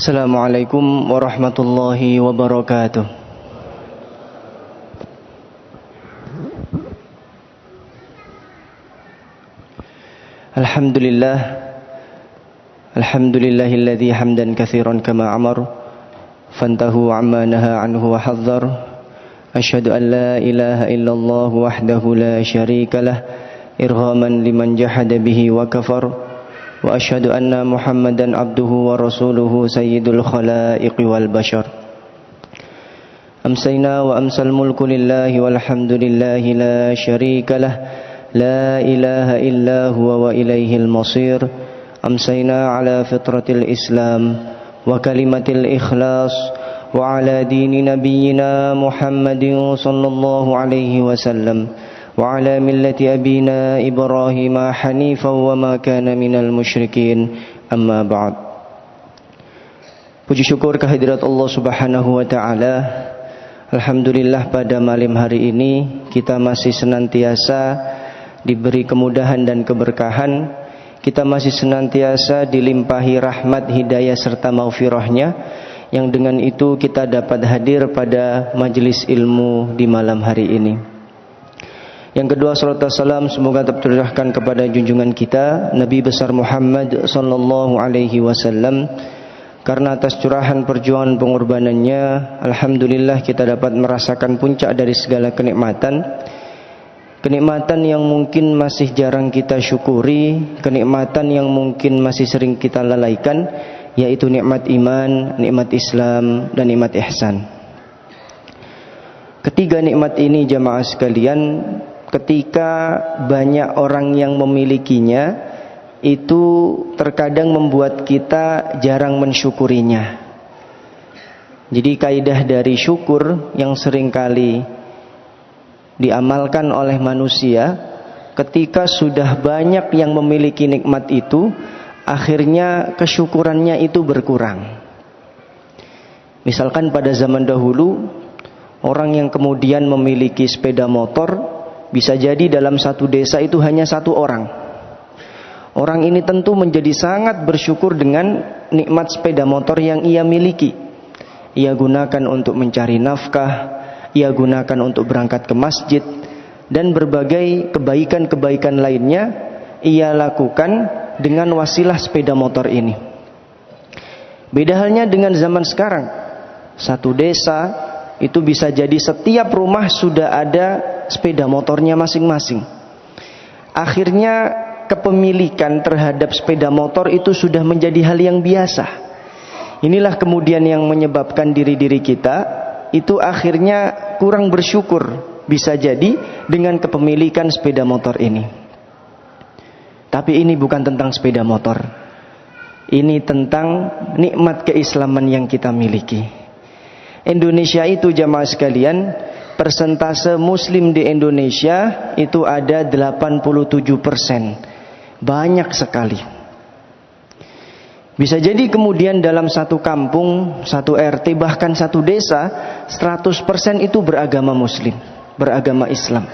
Assalamualaikum warahmatullahi wabarakatuh. Alhamdulillahilladzi hamdan katsiran kama amar fantahu amma naha anhu wa hadzar. Asyhadu an la ilaha illallah wahdahu la syarikalah irghaman liman jahada bihi wa kafar. Wa asyhadu anna Muhammadan abduhu wa rasuluhu sayyidul khalaiqi wal bashar. Amsayna wa amsal mulku lillahi walhamdulillahi la syarikalah la ilaha illa huwa wa ilaihil masir. Amsayna ala fitratil islam wa kalimatil ikhlas wa ala dini nabiyyina Muhammadin sallallahu alaihi wasallam wa ala millati abina Ibrahim hanifan wa ma kana minal musyrikin. Amma ba'd. Puji syukur kehadirat Allah Subhanahu wa taala. Alhamdulillah pada malam hari ini kita masih senantiasa diberi kemudahan dan keberkahan. Kita masih senantiasa dilimpahi rahmat, hidayah serta maghfirahnya, yang dengan itu kita dapat hadir pada majelis ilmu di malam hari ini. Yang kedua, salawat dan salam semoga tercurahkan kepada junjungan kita Nabi besar Muhammad sallallahu alaihi wasallam. Karena atas curahan perjuangan pengorbanannya, alhamdulillah kita dapat merasakan puncak dari segala kenikmatan. Kenikmatan yang mungkin masih jarang kita syukuri, kenikmatan yang mungkin masih sering kita lalaikan, yaitu nikmat iman, nikmat Islam, dan nikmat ihsan. Ketiga nikmat ini jamaah sekalian, ketika banyak orang yang memilikinya, itu terkadang membuat kita jarang mensyukurinya. Jadi kaidah dari syukur yang seringkali diamalkan oleh manusia, ketika sudah banyak yang memiliki nikmat itu, akhirnya kesyukurannya itu berkurang. Misalkan pada zaman dahulu, orang yang kemudian memiliki sepeda motor, bisa jadi dalam satu desa itu hanya satu orang. Orang ini tentu menjadi sangat bersyukur dengan nikmat sepeda motor yang ia miliki. Ia gunakan untuk mencari nafkah, ia gunakan untuk berangkat ke masjid, dan berbagai kebaikan-kebaikan lainnya ia lakukan dengan wasilah sepeda motor ini. Beda halnya dengan zaman sekarang. Satu desa itu bisa jadi setiap rumah sudah ada sepeda motornya masing-masing. Akhirnya kepemilikan terhadap sepeda motor itu sudah menjadi hal yang biasa. Inilah kemudian yang menyebabkan diri-diri kita itu akhirnya kurang bersyukur, bisa jadi dengan kepemilikan sepeda motor ini. Tapi ini bukan tentang sepeda motor. Ini tentang nikmat keislaman yang kita miliki. Indonesia itu jamaah sekalian, persentase muslim di Indonesia itu ada 87%. Banyak sekali. Bisa jadi kemudian dalam satu kampung, satu RT, bahkan satu desa, 100% itu beragama muslim, beragama Islam.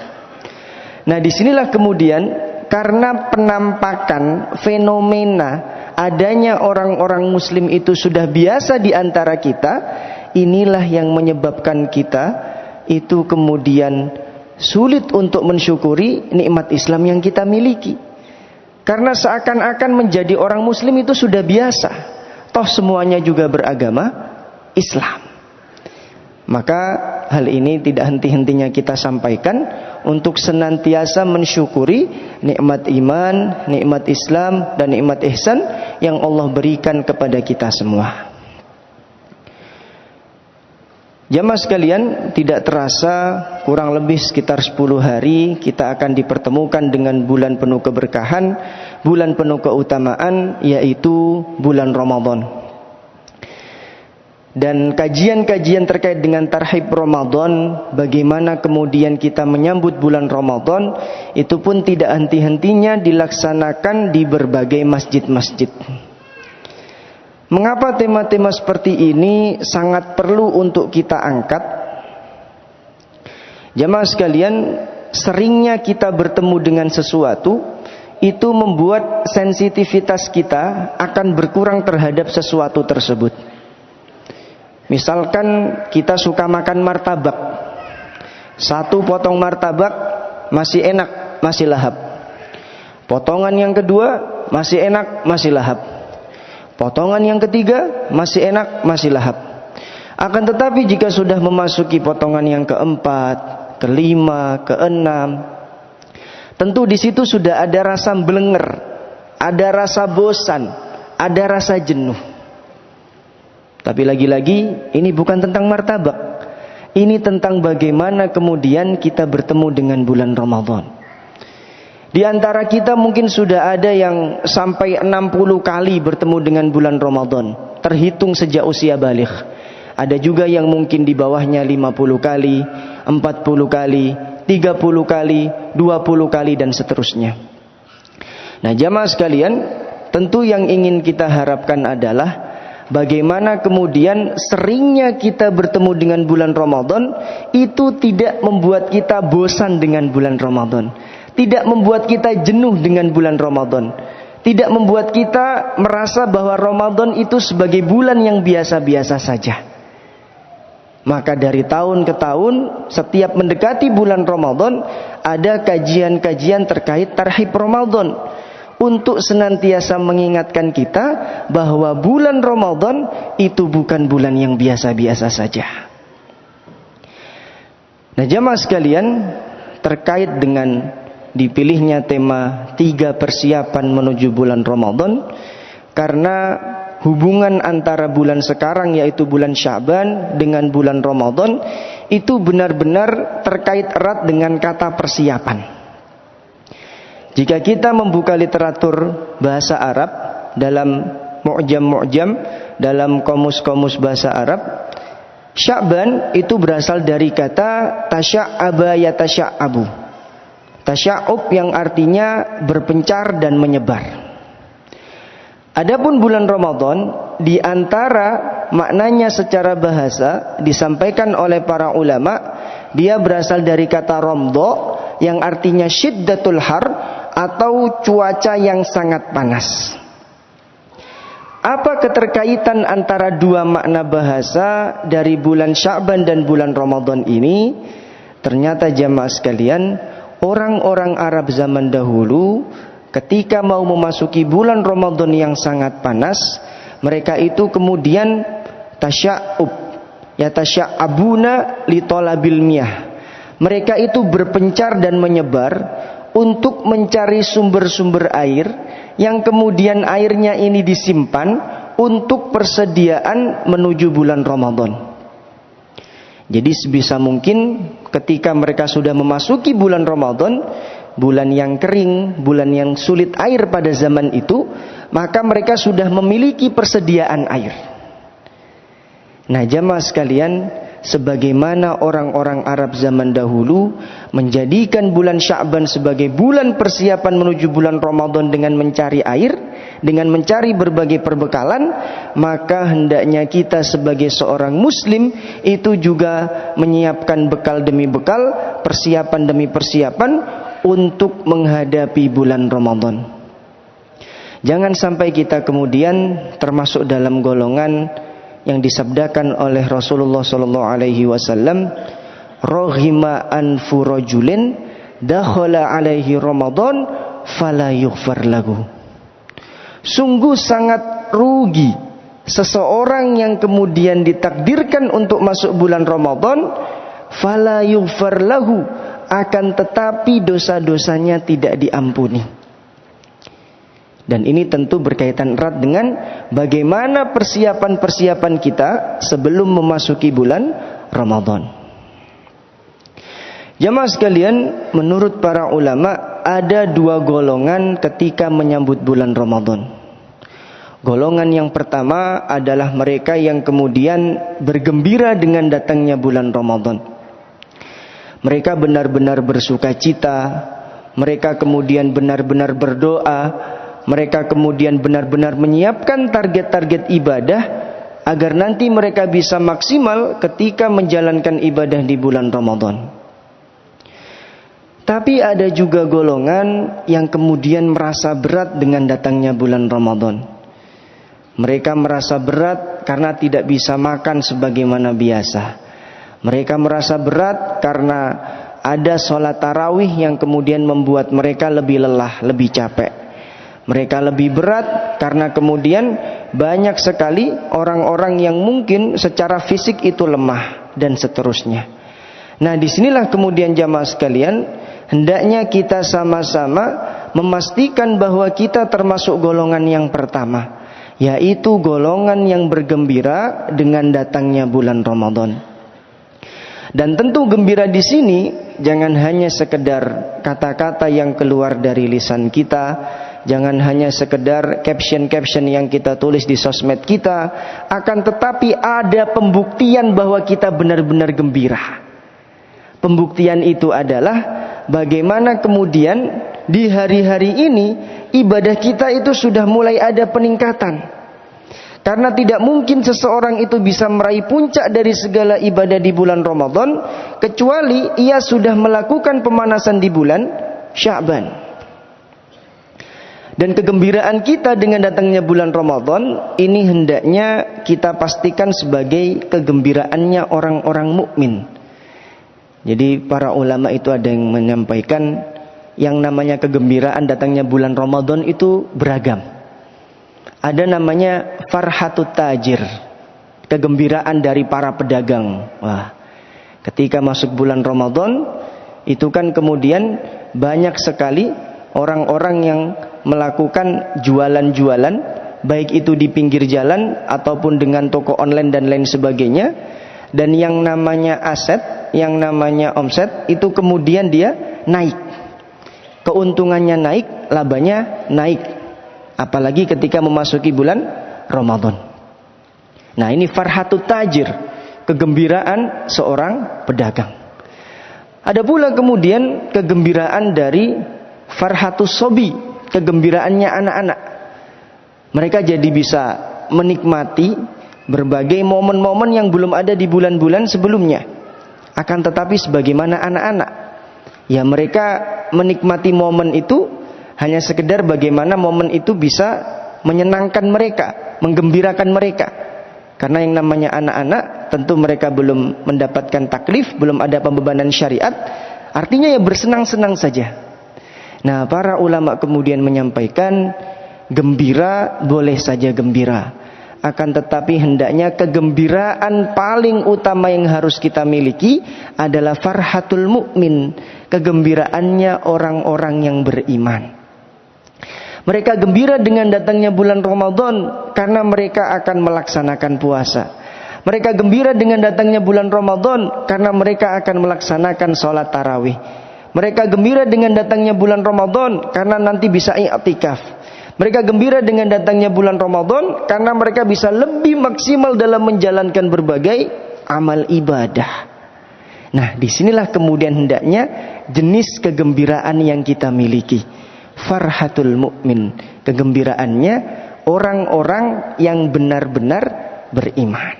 Nah, disinilah kemudian karena penampakan fenomena adanya orang-orang muslim itu sudah biasa di antara kita, inilah yang menyebabkan kita itu kemudian sulit untuk mensyukuri nikmat Islam yang kita miliki. Karena seakan-akan menjadi orang muslim itu sudah biasa. Toh semuanya juga beragama Islam. Maka hal ini tidak henti-hentinya kita sampaikan untuk senantiasa mensyukuri nikmat iman, nikmat Islam, dan nikmat ihsan yang Allah berikan kepada kita semua. Jamaah sekalian, tidak terasa kurang lebih sekitar 10 hari kita akan dipertemukan dengan bulan penuh keberkahan, bulan penuh keutamaan, yaitu bulan Ramadan. Dan kajian-kajian terkait dengan tarhib Ramadan, bagaimana kemudian kita menyambut bulan Ramadan, itu pun tidak henti-hentinya dilaksanakan di berbagai masjid-masjid. Mengapa tema-tema seperti ini sangat perlu untuk kita angkat? Jamaah sekalian, seringnya kita bertemu dengan sesuatu, itu membuat sensitivitas kita akan berkurang terhadap sesuatu tersebut. Misalkan kita suka makan martabak. Satu potong martabak masih enak, masih lahap. Potongan yang kedua masih enak, masih lahap. Potongan yang ketiga masih enak, masih lahap. Akan tetapi jika sudah memasuki potongan yang keempat, kelima, keenam, tentu di situ sudah ada rasa belenger, ada rasa bosan, ada rasa jenuh. Tapi lagi-lagi ini bukan tentang martabak. Ini tentang bagaimana kemudian kita bertemu dengan bulan Ramadan. Di antara kita mungkin sudah ada yang sampai 60 kali bertemu dengan bulan Ramadan, terhitung sejak usia baligh. Ada juga yang mungkin di bawahnya 50 kali, 40 kali, 30 kali, 20 kali dan seterusnya. Nah, jamaah sekalian, tentu yang ingin kita harapkan adalah bagaimana kemudian seringnya kita bertemu dengan bulan Ramadan itu tidak membuat kita bosan dengan bulan Ramadan, tidak membuat kita jenuh dengan bulan Ramadan, tidak membuat kita merasa bahwa Ramadan itu sebagai bulan yang biasa-biasa saja. Maka dari tahun ke tahun, setiap mendekati bulan Ramadan, ada kajian-kajian terkait tarhib Ramadan, untuk senantiasa mengingatkan kita bahwa bulan Ramadan itu bukan bulan yang biasa-biasa saja. Nah, jamaah sekalian, terkait dengan dipilihnya tema 3 persiapan menuju bulan Ramadan, karena hubungan antara bulan sekarang yaitu bulan Sya'ban dengan bulan Ramadan itu benar-benar terkait erat dengan kata persiapan. Jika kita membuka literatur bahasa Arab dalam mu'jam-mu'jam, dalam komus-komus bahasa Arab, Sya'ban itu berasal dari kata tasya'aba yatasya'abu. Tasya'ub yang artinya berpencar dan menyebar. Adapun bulan Ramadan, di antara maknanya secara bahasa disampaikan oleh para ulama, dia berasal dari kata ramdha yang artinya syiddatul har atau cuaca yang sangat panas. Apa keterkaitan antara dua makna bahasa dari bulan Sya'ban dan bulan Ramadan ini? Ternyata jamaah sekalian, orang-orang Arab zaman dahulu ketika mau memasuki bulan Ramadan yang sangat panas, mereka itu kemudian tasya'ub, ya tasya'abuna li talabil miyah. Mereka itu berpencar dan menyebar untuk mencari sumber-sumber air yang kemudian airnya ini disimpan untuk persediaan menuju bulan Ramadan. Jadi sebisa mungkin ketika mereka sudah memasuki bulan Ramadan, bulan yang kering, bulan yang sulit air pada zaman itu, maka mereka sudah memiliki persediaan air. Nah, jamaah sekalian, sebagaimana orang-orang Arab zaman dahulu menjadikan bulan Sya'ban sebagai bulan persiapan menuju bulan Ramadan dengan mencari air, dengan mencari berbagai perbekalan, maka hendaknya kita sebagai seorang muslim itu juga menyiapkan bekal demi bekal, persiapan demi persiapan untuk menghadapi bulan Ramadan. Jangan sampai kita kemudian termasuk dalam golongan yang disabdakan oleh Rasulullah sallallahu alaihi wasallam, "Raghima anfu rajulin dakhala alaihi Ramadan fala yughfar lahu." Sungguh sangat rugi seseorang yang kemudian ditakdirkan untuk masuk bulan Ramadan, fala yughfar lahu, akan tetapi dosa-dosanya tidak diampuni. Dan ini tentu berkaitan erat dengan bagaimana persiapan-persiapan kita sebelum memasuki bulan Ramadan. Jamaah sekalian, menurut para ulama ada dua golongan ketika menyambut bulan Ramadan. Golongan yang pertama adalah mereka yang kemudian bergembira dengan datangnya bulan Ramadan. Mereka benar-benar bersuka cita, mereka kemudian benar-benar berdoa, mereka kemudian benar-benar menyiapkan target-target ibadah agar nanti mereka bisa maksimal ketika menjalankan ibadah di bulan Ramadan. Tapi ada juga golongan yang kemudian merasa berat dengan datangnya bulan Ramadan. Mereka merasa berat karena tidak bisa makan sebagaimana biasa. Mereka merasa berat karena ada sholat tarawih yang kemudian membuat mereka lebih lelah, lebih capek. Mereka lebih berat karena kemudian banyak sekali orang-orang yang mungkin secara fisik itu lemah dan seterusnya. Nah, disinilah kemudian jamaah sekalian, hendaknya kita sama-sama memastikan bahwa kita termasuk golongan yang pertama, yaitu golongan yang bergembira dengan datangnya bulan Ramadan. Dan tentu gembira di sini jangan hanya sekedar kata-kata yang keluar dari lisan kita, jangan hanya sekedar caption-caption yang kita tulis di sosmed kita, akan tetapi ada pembuktian bahwa kita benar-benar gembira. Pembuktian itu adalah bagaimana kemudian di hari-hari ini ibadah kita itu sudah mulai ada peningkatan. Karena tidak mungkin seseorang itu bisa meraih puncak dari segala ibadah di bulan Ramadan kecuali ia sudah melakukan pemanasan di bulan Sya'ban. Dan kegembiraan kita dengan datangnya bulan Ramadan ini hendaknya kita pastikan sebagai kegembiraannya orang-orang mukmin. Jadi para ulama itu ada yang menyampaikan yang namanya kegembiraan datangnya bulan Ramadan itu beragam. Ada namanya farhatut tajir, kegembiraan dari para pedagang. Wah, ketika masuk bulan Ramadan itu kan kemudian banyak sekali orang-orang yang melakukan jualan-jualan, baik itu di pinggir jalan ataupun dengan toko online dan lain sebagainya. Dan yang namanya aset, yang namanya omset itu kemudian dia naik, keuntungannya naik, labanya naik. Apalagi ketika memasuki bulan Ramadan. Nah, ini farhatut tajir, kegembiraan seorang pedagang. Ada pula kemudian kegembiraan dari farhatus sobi, kegembiraannya anak-anak. Mereka jadi bisa menikmati berbagai momen-momen yang belum ada di bulan-bulan sebelumnya. Akan tetapi sebagaimana anak-anak, ya mereka menikmati momen itu hanya sekedar bagaimana momen itu bisa menyenangkan mereka, menggembirakan mereka. Karena yang namanya anak-anak tentu mereka belum mendapatkan taklif, belum ada pembebanan syariat. Artinya ya bersenang-senang saja. Nah, para ulama kemudian menyampaikan gembira boleh saja gembira. Akan tetapi hendaknya kegembiraan paling utama yang harus kita miliki adalah farhatul mukmin, kegembiraannya orang-orang yang beriman. Mereka gembira dengan datangnya bulan Ramadan karena mereka akan melaksanakan puasa. Mereka gembira dengan datangnya bulan Ramadan karena mereka akan melaksanakan sholat tarawih. Mereka gembira dengan datangnya bulan Ramadan karena nanti bisa i'tikaf. Mereka gembira dengan datangnya bulan Ramadan karena mereka bisa lebih maksimal dalam menjalankan berbagai amal ibadah. Nah, disinilah kemudian hendaknya jenis kegembiraan yang kita miliki. Farhatul mukmin, kegembiraannya orang-orang yang benar-benar beriman.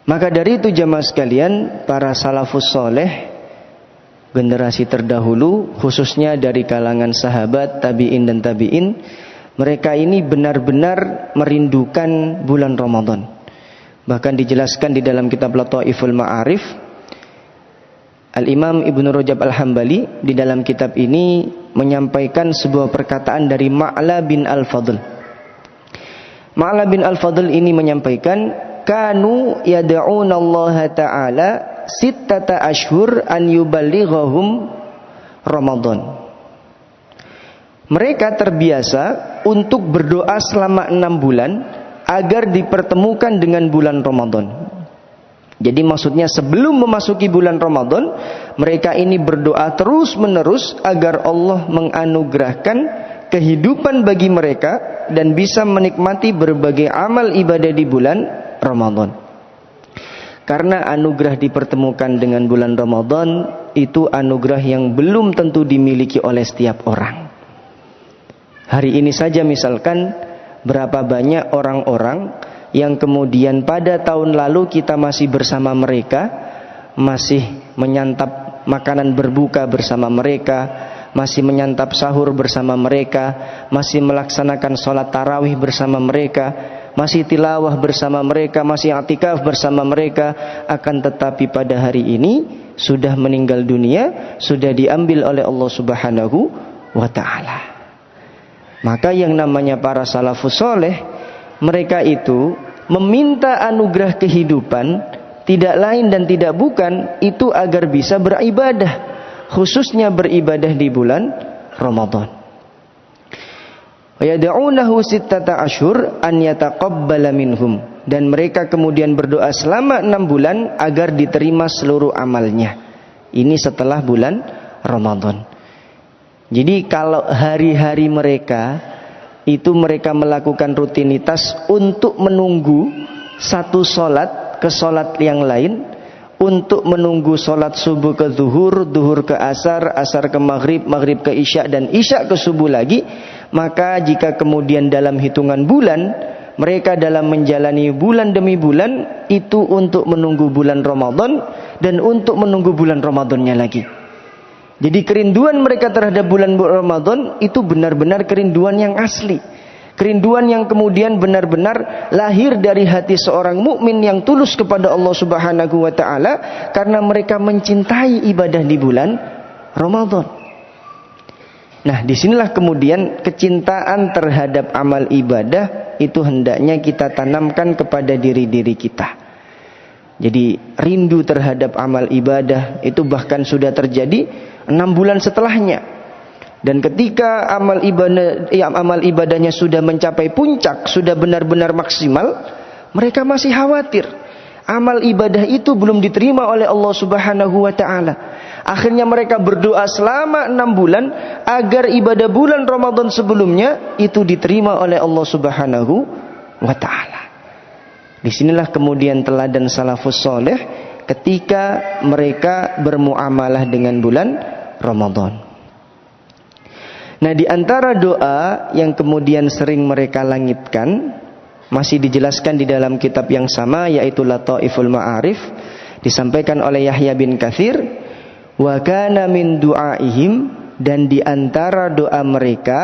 Maka dari itu jamaah sekalian, para salafus soleh, generasi terdahulu, khususnya dari kalangan sahabat, tabi'in dan tabi'in, mereka ini benar-benar merindukan bulan Ramadan. Bahkan dijelaskan di dalam kitab Lataiful Ma'arif, Al-Imam Ibnu Rajab Al-Hambali di dalam kitab ini menyampaikan sebuah perkataan dari Ma'la bin Al-Fadl. Ma'la bin Al-Fadl ini menyampaikan, kanu yad'una Allah Ta'ala sittata ashhur an yuballighahum Ramadan. Mereka terbiasa untuk berdoa selama 6 bulan agar dipertemukan dengan bulan Ramadan. Jadi maksudnya sebelum memasuki bulan Ramadan, mereka ini berdoa terus-menerus agar Allah menganugerahkan kehidupan bagi mereka dan bisa menikmati berbagai amal ibadah di bulan Ramadan. Karena anugerah dipertemukan dengan bulan Ramadan itu anugerah yang belum tentu dimiliki oleh setiap orang. Hari ini saja misalkan berapa banyak orang-orang yang kemudian pada tahun lalu kita masih bersama mereka, masih menyantap makanan berbuka bersama mereka, masih menyantap sahur bersama mereka, masih melaksanakan sholat tarawih bersama mereka, masih tilawah bersama mereka, masih i'tikaf bersama mereka. Akan tetapi pada hari ini sudah meninggal dunia, sudah diambil oleh Allah Subhanahu wa ta'ala. Maka yang namanya para salafus soleh, mereka itu meminta anugerah kehidupan, tidak lain dan tidak bukan itu agar bisa beribadah, khususnya beribadah di bulan Ramadan. Wa yad'unahu sittata asyhur an yataqabbala minhum, dan mereka kemudian berdoa selama 6 bulan agar diterima seluruh amalnya. Ini setelah bulan Ramadan. Jadi kalau hari-hari mereka itu mereka melakukan rutinitas untuk menunggu satu solat ke solat yang lain, untuk menunggu solat subuh ke zuhur, zuhur ke asar, asar ke maghrib, maghrib ke isya, dan isya ke subuh lagi. Maka jika kemudian dalam hitungan bulan mereka dalam menjalani bulan demi bulan itu untuk menunggu bulan Ramadan dan untuk menunggu bulan Ramadannya lagi. Jadi kerinduan mereka terhadap bulan Ramadan itu benar-benar kerinduan yang asli. Kerinduan yang kemudian benar-benar lahir dari hati seorang mukmin yang tulus kepada Allah Subhanahu wa ta'ala, karena mereka mencintai ibadah di bulan Ramadan. Nah, disinilah kemudian kecintaan terhadap amal ibadah itu hendaknya kita tanamkan kepada diri-diri kita. Jadi rindu terhadap amal ibadah itu bahkan sudah terjadi 6 bulan setelahnya. Dan ketika amal ibadahnya sudah mencapai puncak, sudah benar-benar maksimal, mereka masih khawatir amal ibadah itu belum diterima oleh Allah Subhanahu wa ta'ala. Akhirnya mereka berdoa selama 6 bulan agar ibadah bulan Ramadan sebelumnya itu diterima oleh Allah Subhanahu wa ta'ala. Disinilah kemudian teladan salafus soleh ketika mereka bermuamalah dengan bulan Ramadan. Nah, di antara doa yang kemudian sering mereka langitkan, masih dijelaskan di dalam kitab yang sama, yaitu Lataiful Ma'arif, disampaikan oleh Yahya bin Katsir, wa kana min du'aihim, dan di antara doa mereka,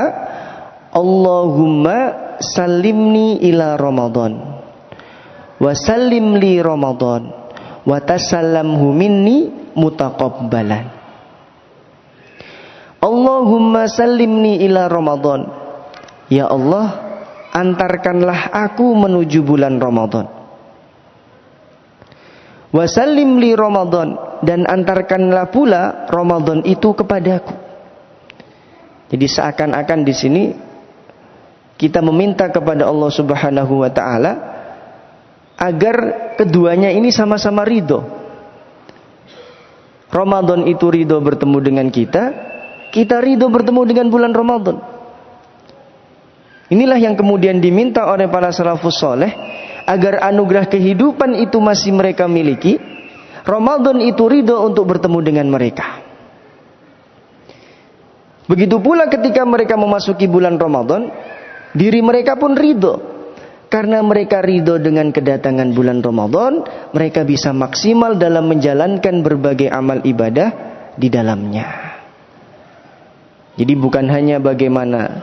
Allahumma salimni ila Ramadan wa sallim li Ramadan wa tasallamhu minni mutaqabbalan. Allahumma sallimni ila Ramadan, ya Allah, antarkanlah aku menuju bulan Ramadan. Wa sallim li Ramadan, dan antarkanlah pula Ramadan itu kepadaku. Jadi seakan-akan di sini kita meminta kepada Allah Subhanahu wa ta'ala agar keduanya ini sama-sama ridho. Ramadan itu ridho bertemu dengan kita, kita ridho bertemu dengan bulan Ramadan. Inilah yang kemudian diminta oleh para salafus soleh, agar anugerah kehidupan itu masih mereka miliki, Ramadan itu ridho untuk bertemu dengan mereka. Begitu pula ketika mereka memasuki bulan Ramadan, diri mereka pun ridho. Karena mereka ridho dengan kedatangan bulan Ramadan, mereka bisa maksimal dalam menjalankan berbagai amal ibadah di dalamnya. Jadi bukan hanya bagaimana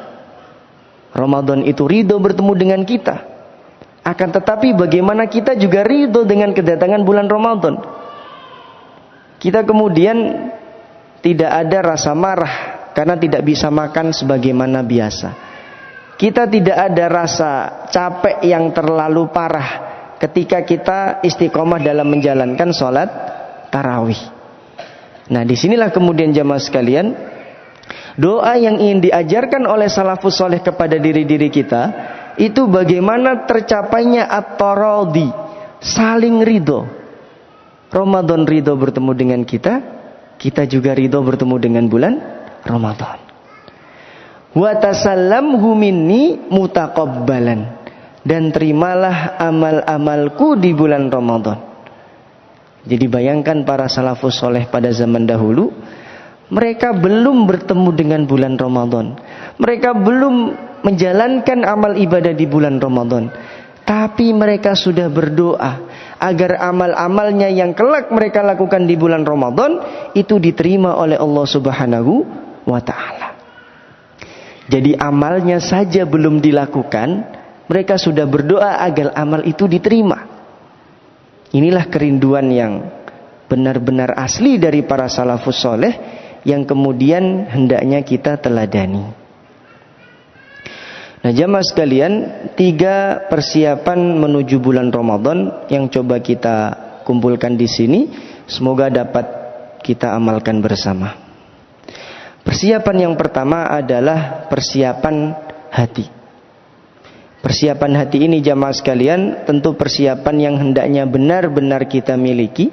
Ramadan itu ridho bertemu dengan kita, akan tetapi bagaimana kita juga ridho dengan kedatangan bulan Ramadan. Kita kemudian tidak ada rasa marah karena tidak bisa makan sebagaimana biasa. Kita tidak ada rasa capek yang terlalu parah ketika kita istiqomah dalam menjalankan sholat tarawih. Nah, disinilah kemudian jamaah sekalian, doa yang ingin diajarkan oleh salafus soleh kepada diri-diri kita itu bagaimana tercapainya at-taradi, saling ridho. Ramadan ridho bertemu dengan kita, kita juga ridho bertemu dengan bulan Ramadan. Wa tasallamhu minni mutaqabbalan, dan terimalah amal-amalku di bulan Ramadan. Jadi bayangkan para salafus soleh pada zaman dahulu, mereka belum bertemu dengan bulan Ramadan, mereka belum menjalankan amal ibadah di bulan Ramadan, tapi mereka sudah berdoa agar amal-amalnya yang kelak mereka lakukan di bulan Ramadan itu diterima oleh Allah Subhanahu wa ta'ala. Jadi amalnya saja belum dilakukan, mereka sudah berdoa agar amal itu diterima. Inilah kerinduan yang benar-benar asli dari para salafus soleh, yang kemudian hendaknya kita teladani. Nah jamaah sekalian, 3 persiapan menuju bulan Ramadan yang coba kita kumpulkan di sini, semoga dapat kita amalkan bersama. Persiapan yang pertama adalah persiapan hati. Persiapan hati ini jamaah sekalian tentu persiapan yang hendaknya benar-benar kita miliki,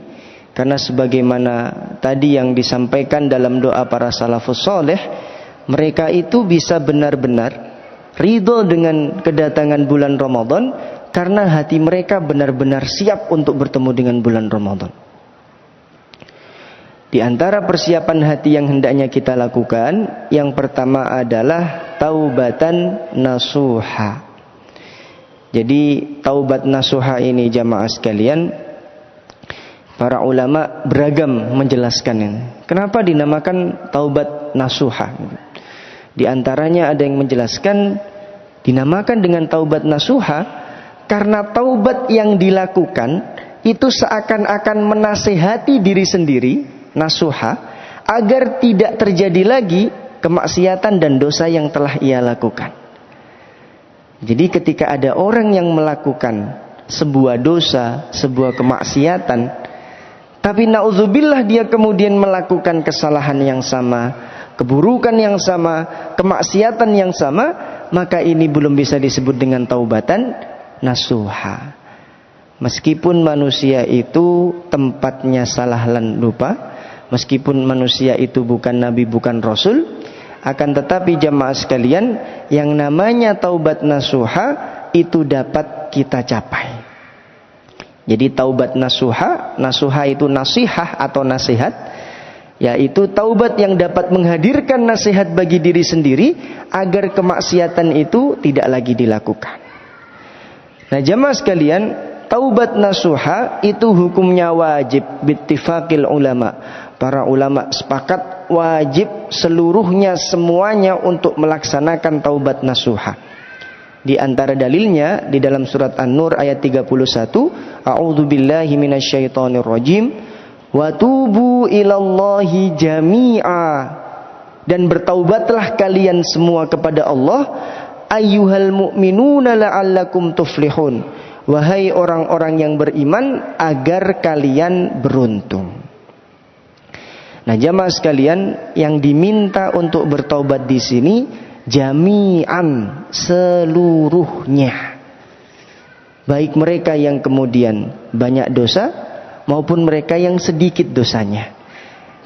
karena sebagaimana tadi yang disampaikan dalam doa para salafus soleh, mereka itu bisa benar-benar ridho dengan kedatangan bulan Ramadan karena hati mereka benar-benar siap untuk bertemu dengan bulan Ramadan. Di antara persiapan hati yang hendaknya kita lakukan, yang pertama adalah taubatan nasuha. Jadi taubat nasuha ini jamaah sekalian, para ulama beragam menjelaskannya. Kenapa dinamakan taubat nasuha? Di antaranya ada yang menjelaskan dinamakan dengan taubat nasuha karena taubat yang dilakukan itu seakan-akan menasehati diri sendiri, nasuha, agar tidak terjadi lagi kemaksiatan dan dosa yang telah ia lakukan. Jadi ketika ada orang yang melakukan sebuah dosa, sebuah kemaksiatan, tapi na'udzubillah dia kemudian melakukan kesalahan yang sama, keburukan yang sama, kemaksiatan yang sama, maka ini belum bisa disebut dengan taubatan nasuha. Meskipun manusia itu tempatnya salah dan lupa, meskipun manusia itu bukan nabi, bukan rasul, akan tetapi jamaah sekalian, yang namanya taubat nasuha itu dapat kita capai. Jadi taubat nasuha, nasuha itu nasihah atau nasihat, yaitu taubat yang dapat menghadirkan nasihat bagi diri sendiri agar kemaksiatan itu tidak lagi dilakukan. Nah jamaah sekalian, taubat nasuha itu hukumnya wajib bittifaqil ulama. Para ulama sepakat wajib seluruhnya semuanya untuk melaksanakan taubat nasuha. Di antara dalilnya di dalam surat An-Nur ayat 31, a'udzubillahi minasyaitonirrajim. Wa tubu ilallahi jami'a, dan bertaubatlah kalian semua kepada Allah, ayyuhal mu'minuna la'allakum tuflihun, wahai orang-orang yang beriman agar kalian beruntung. Nah jamaah sekalian, yang diminta untuk bertaubat di sini jami'an, seluruhnya, baik mereka yang kemudian banyak dosa maupun mereka yang sedikit dosanya,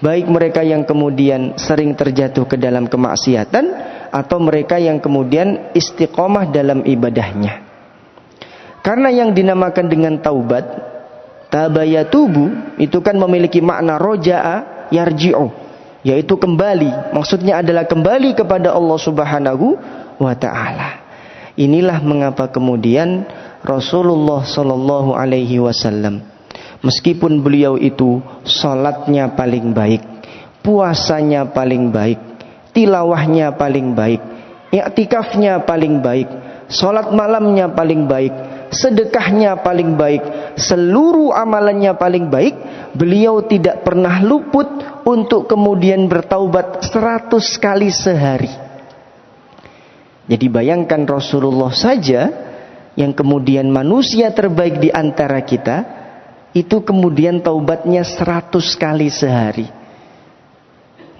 baik mereka yang kemudian sering terjatuh ke dalam kemaksiatan atau mereka yang kemudian istiqomah dalam ibadahnya. Karena yang dinamakan dengan taubat, tabayatubu, itu kan memiliki makna roja'a yarji'u, yaitu kembali. Maksudnya adalah kembali kepada Allah Subhanahu wa ta'ala. Inilah mengapa kemudian Rasulullah sallallahu alaihi wasallam, meskipun beliau itu salatnya paling baik, puasanya paling baik, tilawahnya paling baik, i'tikafnya paling baik, salat malamnya paling baik, sedekahnya paling baik, seluruh amalannya paling baik, beliau tidak pernah luput untuk kemudian bertaubat 100 kali sehari. Jadi bayangkan Rasulullah saja yang kemudian manusia terbaik di antara kita, itu kemudian taubatnya 100 kali sehari.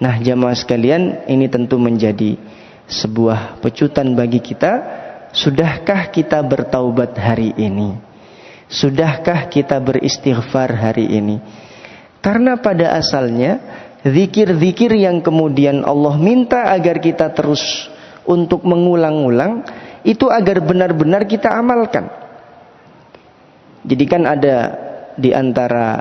Nah jamaah sekalian, ini tentu menjadi sebuah pecutan bagi kita. Sudahkah kita bertaubat hari ini? Sudahkah kita beristighfar hari ini? Karena pada asalnya zikir-zikir yang kemudian Allah minta agar kita terus untuk mengulang-ulang, itu agar benar-benar kita amalkan. Jadi kan ada di antara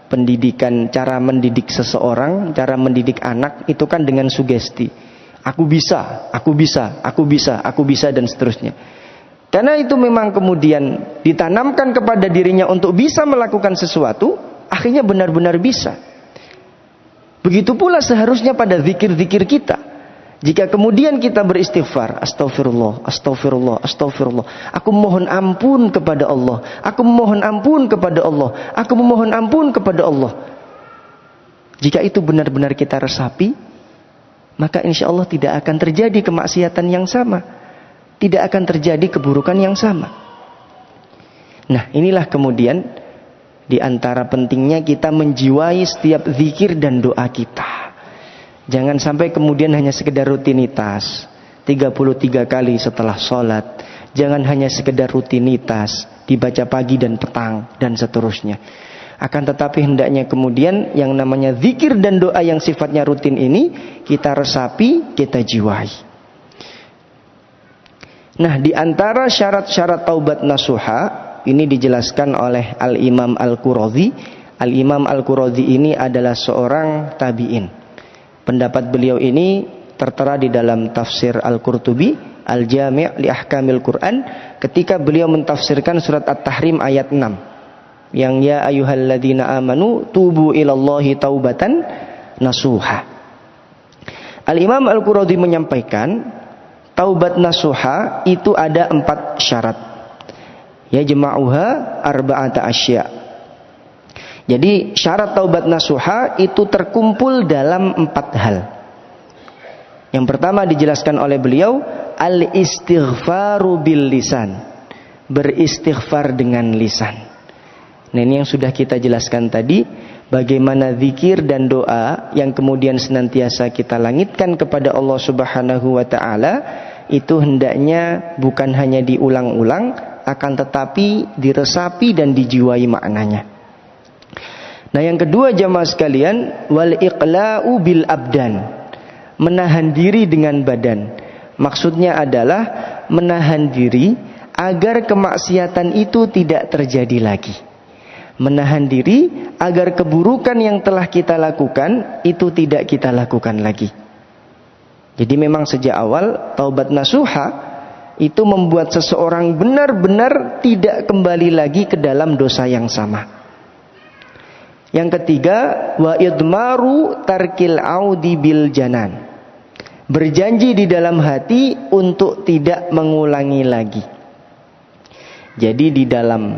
pendidikan, cara mendidik seseorang, cara mendidik anak itu kan dengan sugesti. Aku bisa, aku bisa, aku bisa, aku bisa, dan seterusnya. Karena itu memang kemudian ditanamkan kepada dirinya untuk bisa melakukan sesuatu, akhirnya benar-benar bisa. Begitu pula seharusnya pada zikir-zikir kita. Jika kemudian kita beristighfar, astagfirullah, astagfirullah, astagfirullah. Aku mohon ampun kepada Allah. Aku mohon ampun kepada Allah. Aku memohon ampun kepada Allah. Jika itu benar-benar kita resapi, maka insya Allah tidak akan terjadi kemaksiatan yang sama. Tidak akan terjadi keburukan yang sama. Nah, inilah kemudian di antara pentingnya kita menjiwai setiap zikir dan doa kita. Jangan sampai kemudian hanya sekedar rutinitas 33 kali setelah sholat. Jangan hanya sekedar rutinitas dibaca pagi dan petang dan seterusnya. Akan tetapi hendaknya kemudian yang namanya zikir dan doa yang sifatnya rutin ini kita resapi, kita jiwai. Nah, di antara syarat-syarat taubat nasuha ini dijelaskan oleh Al-Imam Al-Qurazi. Al-Imam Al-Qurazi ini adalah seorang tabi'in. Pendapat beliau ini tertera di dalam tafsir Al-Qurtubi, Al-Jami' li Ahkamil Quran, ketika beliau mentafsirkan surat At-Tahrim ayat 6. Yang ya ayyuhalladzina amanu tubu ilallahi taubatan nasuha. Al-Imam Al-Qurtubi menyampaikan taubat nasuha itu ada 4 syarat. Yajma'uha arba'ata asya'. Jadi syarat taubat nasuha itu terkumpul dalam 4 hal. Yang pertama dijelaskan oleh beliau, al-istighfaru bil lisan. Beristighfar dengan lisan. Nah, ini yang sudah kita jelaskan tadi, bagaimana zikir dan doa yang kemudian senantiasa kita langitkan kepada Allah Subhanahu wa taala itu hendaknya bukan hanya diulang-ulang, akan tetapi diresapi dan dijiwai maknanya. Nah, yang kedua jamaah sekalian, wal iqla'u bil abdan. Menahan diri dengan badan. Maksudnya adalah menahan diri agar kemaksiatan itu tidak terjadi lagi. Menahan diri agar keburukan yang telah kita lakukan itu tidak kita lakukan lagi. Jadi memang sejak awal taubat nasuha itu membuat seseorang benar-benar tidak kembali lagi ke dalam dosa yang sama. Yang ketiga, wa idmaru tarkil audi bil janan. Berjanji di dalam hati untuk tidak mengulangi lagi. Jadi di dalam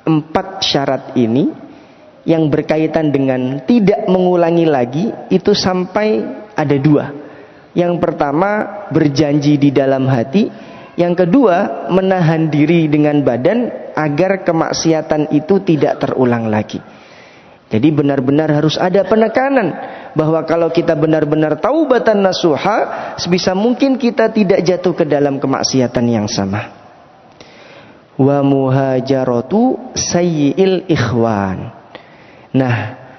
4 syarat ini yang berkaitan dengan tidak mengulangi lagi itu sampai ada 2. Yang pertama berjanji di dalam hati. Yang kedua menahan diri dengan badan agar kemaksiatan itu tidak terulang lagi. Jadi benar-benar harus ada penekanan bahwa kalau kita benar-benar taubatan nasuha, sebisa mungkin kita tidak jatuh ke dalam kemaksiatan yang sama. Wa muhajaratu sayyi'il ikhwan. Nah,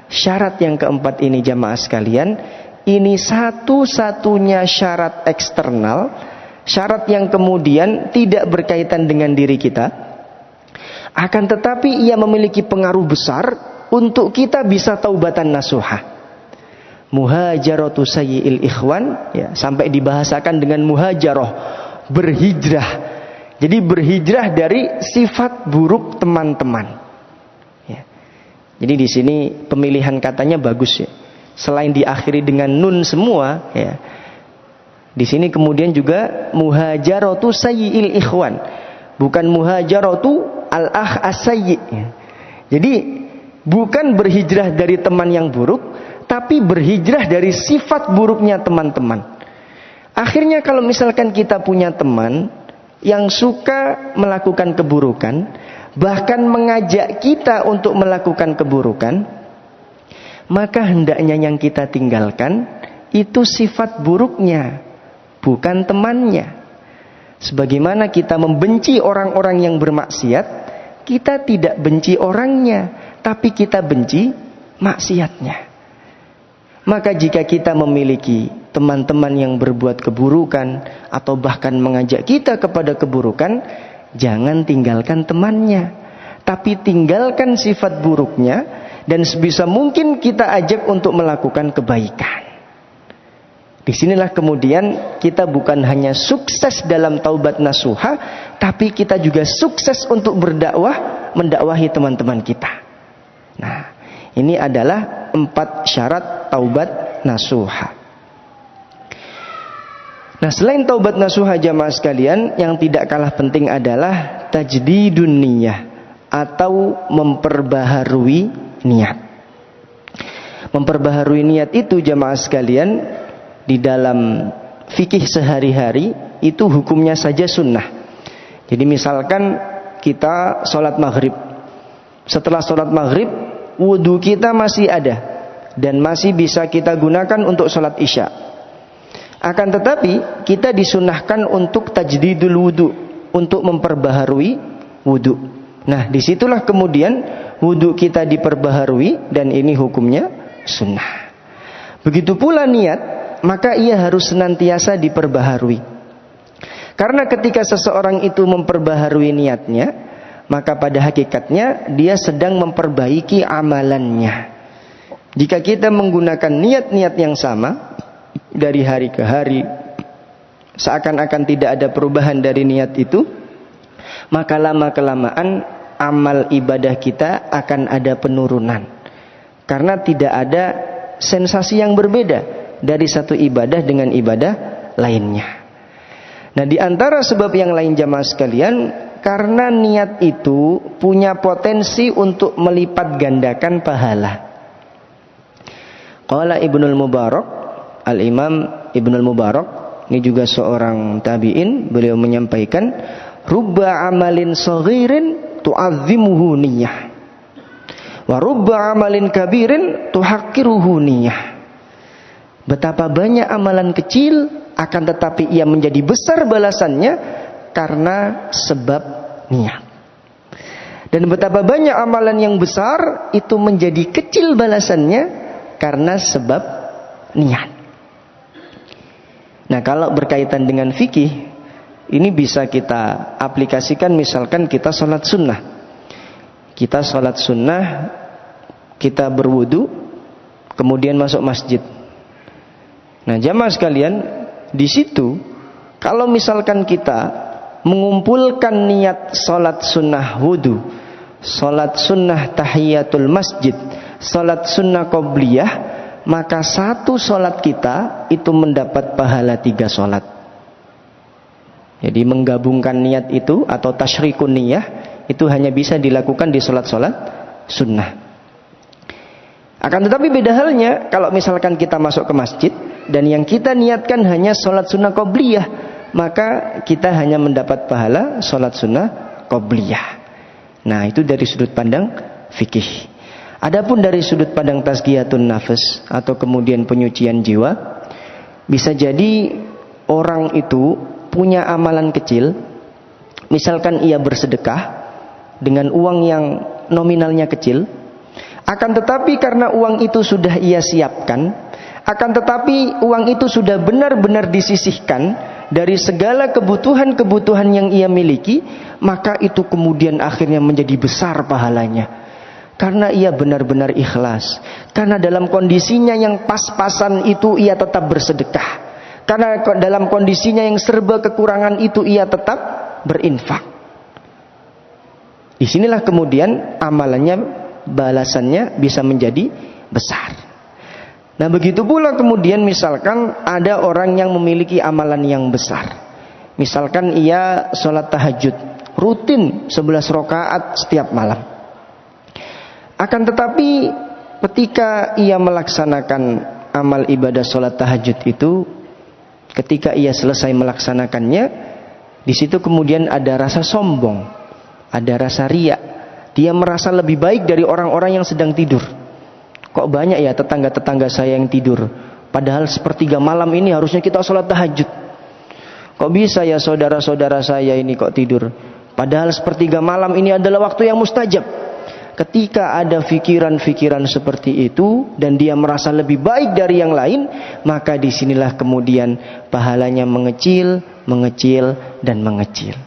syarat yang keempat ini jamaah sekalian, ini satu-satunya syarat eksternal, syarat yang kemudian tidak berkaitan dengan diri kita, akan tetapi ia memiliki pengaruh besar untuk kita bisa taubatan nasuha. Muhajaratu sayyi'il ikhwan, ya, sampai dibahasakan dengan muhajarah, berhijrah. Jadi berhijrah dari sifat buruk teman-teman. Ya. Jadi di sini pemilihan katanya bagus ya. Selain diakhiri dengan nun semua, ya. Di sini kemudian juga muhajaratu sayyi'il ikhwan, bukan muhajaratu al-akh as-sayyi'. Ya. Jadi bukan berhijrah dari teman yang buruk, tapi berhijrah dari sifat buruknya teman-teman. Akhirnya kalau misalkan kita punya teman yang suka melakukan keburukan, bahkan mengajak kita untuk melakukan keburukan, maka hendaknya yang kita tinggalkan itu sifat buruknya, bukan temannya. Sebagaimana kita membenci orang-orang yang bermaksiat, kita tidak benci orangnya, tapi kita benci maksiatnya. Maka jika kita memiliki teman-teman yang berbuat keburukan atau bahkan mengajak kita kepada keburukan, jangan tinggalkan temannya, tapi tinggalkan sifat buruknya dan sebisa mungkin kita ajak untuk melakukan kebaikan. Disinilah kemudian kita bukan hanya sukses dalam taubat nasuha, tapi kita juga sukses untuk berdakwah, mendakwahi teman-teman kita. Nah, ini adalah 4 syarat taubat nasuha. Nah, selain taubat nasuha jamaah sekalian, yang tidak kalah penting adalah tajdidun niyah atau memperbaharui niat. Memperbaharui niat itu jamaah sekalian di dalam fikih sehari-hari itu hukumnya saja sunnah. Jadi misalkan kita sholat maghrib, setelah sholat maghrib wudhu kita masih ada dan masih bisa kita gunakan untuk sholat isya. Akan tetapi kita disunnahkan untuk tajdidul wudhu, untuk memperbaharui wudhu. Nah, disitulah kemudian wudhu kita diperbaharui dan ini hukumnya sunnah. Begitu pula niat, maka ia harus senantiasa diperbaharui. Karena ketika seseorang itu memperbaharui niatnya, maka pada hakikatnya dia sedang memperbaiki amalannya. Jika kita menggunakan niat-niat yang sama dari hari ke hari, seakan-akan tidak ada perubahan dari niat itu, maka lama-kelamaan amal ibadah kita akan ada penurunan. Karena tidak ada sensasi yang berbeda dari satu ibadah dengan ibadah lainnya. Nah, di antara sebab yang lain jamaah sekalian, karena niat itu punya potensi untuk melipat gandakan pahala. Qala Ibnul Mubarak, Al-Imam Ibnul Mubarak, ini juga seorang tabi'in, beliau menyampaikan, rubba amalin saghirin tu'azzimuhu niyyah, wa rubba amalin kabirin tuhaqqiruhu niyyah. Betapa banyak amalan kecil, akan tetapi ia menjadi besar balasannya karena sebab niat. Dan betapa banyak amalan yang besar itu menjadi kecil balasannya karena sebab niat. Nah, kalau berkaitan dengan fikih, ini bisa kita aplikasikan. Misalkan kita sholat sunnah, kita berwudu, kemudian masuk masjid. Nah, jamaah sekalian, di situ kalau misalkan kita mengumpulkan niat sholat sunnah wudu, sholat sunnah tahiyatul masjid, sholat sunnah qobliyah, maka satu sholat kita itu mendapat pahala 3 sholat. Jadi menggabungkan niat itu atau tasyrikun niyah itu hanya bisa dilakukan di sholat-sholat sunnah. Akan tetapi beda halnya kalau misalkan kita masuk ke masjid dan yang kita niatkan hanya sholat sunnah qobliyah, maka kita hanya mendapat pahala sholat sunnah qobliyah. Nah, itu dari sudut pandang fikih. Adapun dari sudut pandang tazkiyatun nafas atau kemudian penyucian jiwa, bisa jadi orang itu punya amalan kecil, misalkan ia bersedekah dengan uang yang nominalnya kecil, akan tetapi karena uang itu sudah ia siapkan, akan tetapi uang itu sudah benar-benar disisihkan dari segala kebutuhan-kebutuhan yang ia miliki, maka itu kemudian akhirnya menjadi besar pahalanya. Karena ia benar-benar ikhlas. Karena dalam kondisinya yang pas-pasan itu ia tetap bersedekah. Karena dalam kondisinya yang serba kekurangan itu ia tetap berinfak. Disinilah kemudian amalannya, balasannya bisa menjadi besar. Nah, begitu pula kemudian misalkan ada orang yang memiliki amalan yang besar. Misalkan ia sholat tahajud rutin 11 rakaat setiap malam. Akan tetapi ketika ia melaksanakan amal ibadah sholat tahajud itu, ketika ia selesai melaksanakannya, di situ kemudian ada rasa sombong, ada rasa riya. Dia merasa lebih baik dari orang-orang yang sedang tidur. Kok banyak ya tetangga-tetangga saya yang tidur, padahal sepertiga malam ini harusnya kita sholat tahajud. Kok bisa ya saudara-saudara saya ini kok tidur, padahal sepertiga malam ini adalah waktu yang mustajab. Ketika ada fikiran-fikiran seperti itu dan dia merasa lebih baik dari yang lain, maka disinilah kemudian pahalanya mengecil, dan mengecil.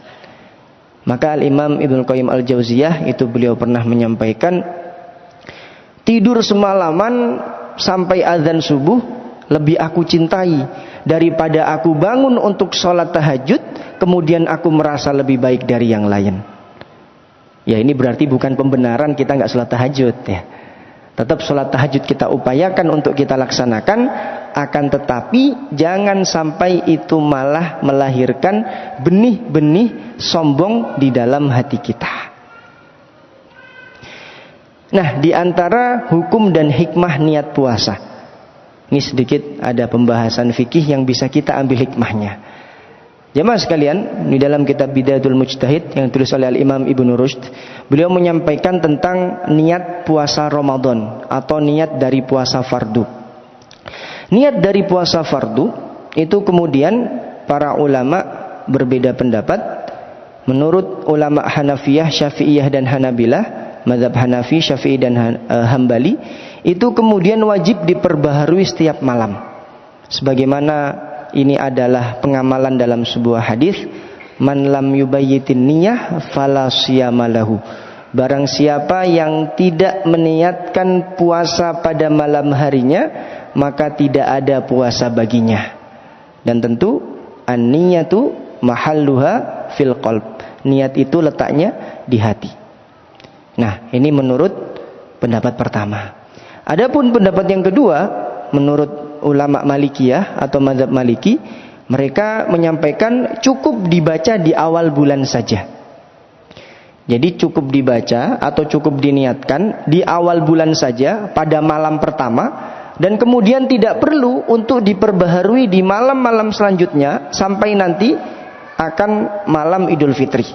Maka Al-Imam Ibnu Qayyim Al-Jauziyah itu beliau pernah menyampaikan, tidur semalaman sampai azan subuh lebih aku cintai daripada aku bangun untuk sholat tahajud kemudian aku merasa lebih baik dari yang lain. Ya, ini berarti bukan pembenaran kita nggak sholat tahajud ya. Tetap sholat tahajud kita upayakan untuk kita laksanakan, akan tetapi jangan sampai itu malah melahirkan benih-benih sombong di dalam hati kita. Nah, di antara hukum dan hikmah niat puasa, ini sedikit ada pembahasan fikih yang bisa kita ambil hikmahnya. Jemaah sekalian, di dalam kitab Bidayatul Mujtahid yang ditulis oleh Al-Imam Ibnu Rushd, beliau menyampaikan tentang niat puasa Ramadan atau niat dari puasa fardu. Niat dari puasa fardu itu kemudian para ulama berbeda pendapat. Menurut ulama Hanafiyah, Syafi'iyah dan Hanabilah, mazhab Hanafi, Syafi'i dan Hambali, itu kemudian wajib diperbaharui setiap malam. Sebagaimana ini adalah pengamalan dalam sebuah hadis, man lam yubayyitin niyah fala siyama lahu. Barang siapa yang tidak meniatkan puasa pada malam harinya, maka tidak ada puasa baginya. Dan tentu an-niyatu mahalluha fil qalb. Niat itu letaknya di hati. Nah, ini menurut pendapat pertama. Adapun pendapat yang kedua, menurut ulama Malikiyah atau mazhab Maliki, mereka menyampaikan cukup dibaca di awal bulan saja. Jadi cukup dibaca atau cukup diniatkan di awal bulan saja pada malam pertama, dan kemudian tidak perlu untuk diperbaharui di malam-malam selanjutnya sampai nanti akan malam Idul Fitri.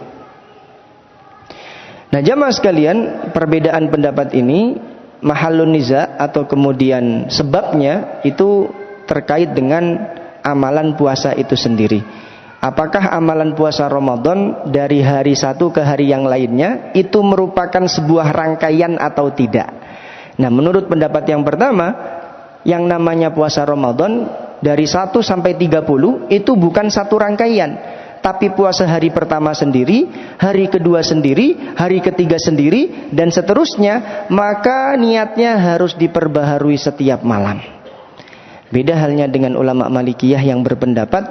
Nah, jamaah sekalian, perbedaan pendapat ini mahallun niza atau kemudian sebabnya itu terkait dengan amalan puasa itu sendiri. Apakah amalan puasa Ramadan dari hari satu ke hari yang lainnya itu merupakan sebuah rangkaian atau tidak? Nah, menurut pendapat yang pertama, yang namanya puasa Ramadan dari 1 sampai 30 itu bukan satu rangkaian. Tapi puasa hari pertama sendiri, hari kedua sendiri, hari ketiga sendiri, dan seterusnya, maka niatnya harus diperbaharui setiap malam. Beda halnya dengan ulama Malikiyah yang berpendapat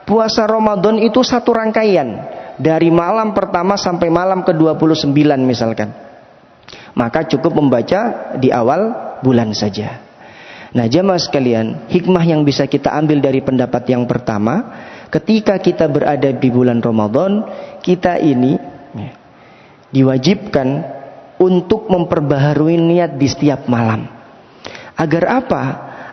puasa Ramadan itu satu rangkaian, dari malam pertama sampai malam ke-29 misalkan. Maka cukup membaca di awal bulan saja. Nah, jamaah sekalian, hikmah yang bisa kita ambil dari pendapat yang pertama, ketika kita berada di bulan Ramadan, kita ini diwajibkan untuk memperbaharui niat di setiap malam. Agar apa?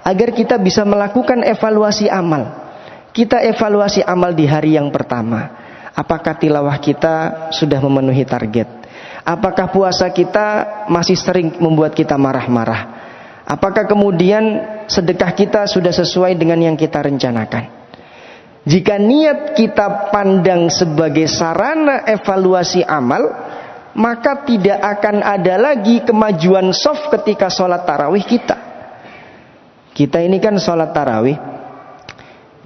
Agar kita bisa melakukan evaluasi amal. Kita evaluasi amal di hari yang pertama. Apakah tilawah kita sudah memenuhi target? Apakah puasa kita masih sering membuat kita marah-marah? Apakah kemudian sedekah kita sudah sesuai dengan yang kita rencanakan? Jika niat kita pandang sebagai sarana evaluasi amal, maka tidak akan ada lagi kemajuan soft ketika sholat tarawih kita. Kita ini kan sholat tarawih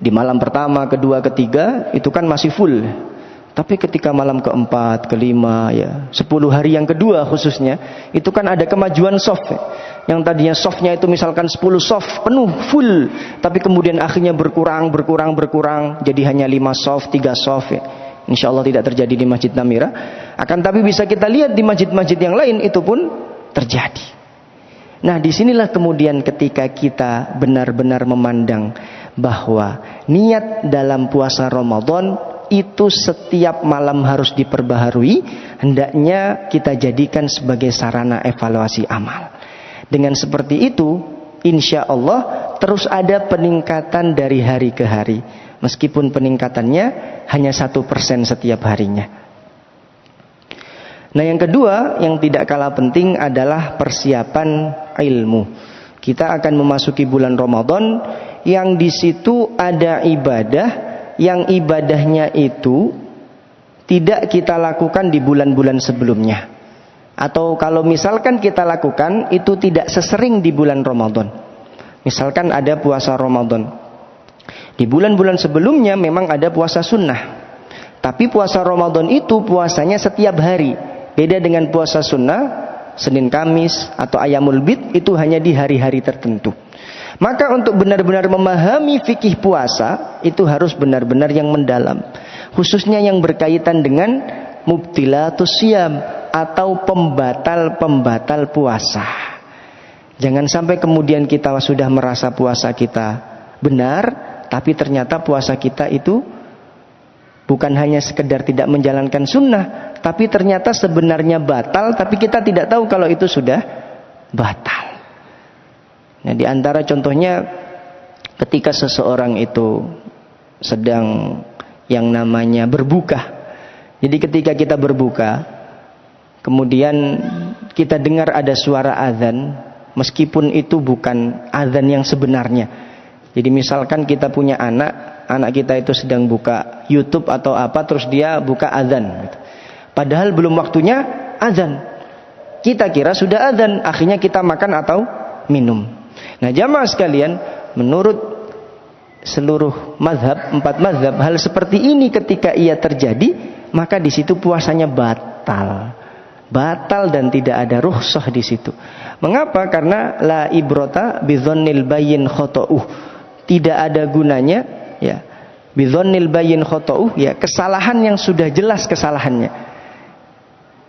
di malam pertama, kedua, ketiga itu kan masih full. Tapi ketika malam keempat, kelima, 10 hari yang kedua khususnya, itu kan ada kemajuan soft. Yang tadinya softnya itu misalkan 10 soft penuh, full. Tapi kemudian akhirnya berkurang. Jadi hanya 5 soft, 3 soft. Insya Allah tidak terjadi di Masjid Namira. Akan tapi bisa kita lihat di masjid-masjid yang lain itu pun terjadi. Nah, disinilah kemudian ketika kita benar-benar memandang bahwa niat dalam puasa Ramadan itu setiap malam harus diperbaharui, hendaknya kita jadikan sebagai sarana evaluasi amal. Dengan seperti itu, insya Allah terus ada peningkatan dari hari ke hari, meskipun peningkatannya hanya 1% setiap harinya. Nah, yang kedua yang tidak kalah penting adalah persiapan ilmu. Kita akan memasuki bulan Ramadan yang di situ ada ibadah yang ibadahnya itu tidak kita lakukan di bulan-bulan sebelumnya. Atau kalau misalkan kita lakukan, itu tidak sesering di bulan Ramadan. Misalkan ada puasa Ramadan. Di bulan-bulan sebelumnya memang ada puasa sunnah. Tapi puasa Ramadan itu puasanya setiap hari. Beda dengan puasa sunnah, Senin Kamis atau Ayamul Bid, itu hanya di hari-hari tertentu. Maka untuk benar-benar memahami fikih puasa itu harus benar-benar yang mendalam, khususnya yang berkaitan dengan mubtilatus siyam atau pembatal-pembatal puasa. Jangan sampai kemudian kita sudah merasa puasa kita benar, tapi ternyata puasa kita itu bukan hanya sekedar tidak menjalankan sunnah, tapi ternyata sebenarnya batal, tapi kita tidak tahu kalau itu sudah batal. Nah, di antara contohnya ketika seseorang itu sedang yang namanya berbuka. Jadi ketika kita berbuka, kemudian kita dengar ada suara azan, meskipun itu bukan azan yang sebenarnya. Jadi misalkan kita punya anak kita itu sedang buka YouTube atau apa, terus dia buka azan gitu. Padahal belum waktunya azan. Kita kira sudah azan, akhirnya kita makan atau minum. Nah, jamaah sekalian, menurut seluruh mazhab, 4 mazhab, hal seperti ini ketika ia terjadi, maka di situ puasanya batal. Batal dan tidak ada rukhsah di situ. Mengapa? Karena la ibrata bidzannil bayyin khata'uh. Tidak ada gunanya ya. Bidzannil bayyin khata'uh, ya, kesalahan yang sudah jelas kesalahannya.